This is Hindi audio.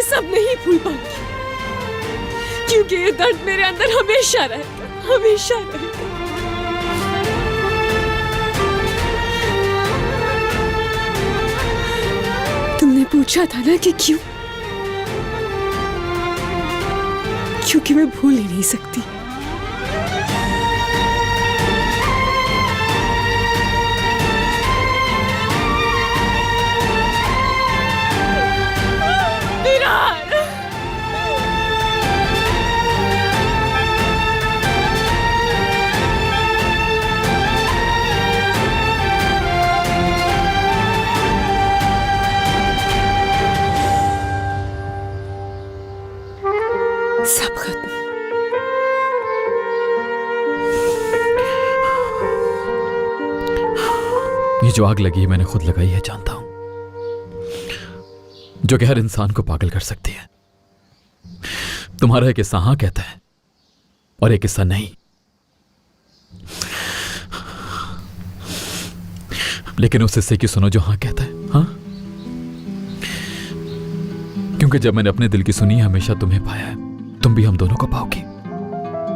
सब नहीं भूल पाऊंगी, क्योंकि ये दर्द मेरे अंदर हमेशा रहेगा, हमेशा रहेगा। तुमने पूछा था ना कि क्यों? क्योंकि मैं भूल ही नहीं सकती। सब खत्म। ये जो आग लगी है मैंने खुद लगाई है, जानता हूं, जो कि हर इंसान को पागल कर सकती है। तुम्हारा एक हिस्सा हाँ कहता है और एक हिस्सा नहीं, लेकिन उस हिस्से की सुनो जो हाँ कहता है। हाँ, क्योंकि जब मैंने अपने दिल की सुनी है, हमेशा तुम्हें पाया है, तुम भी हम दोनों को पाओगी।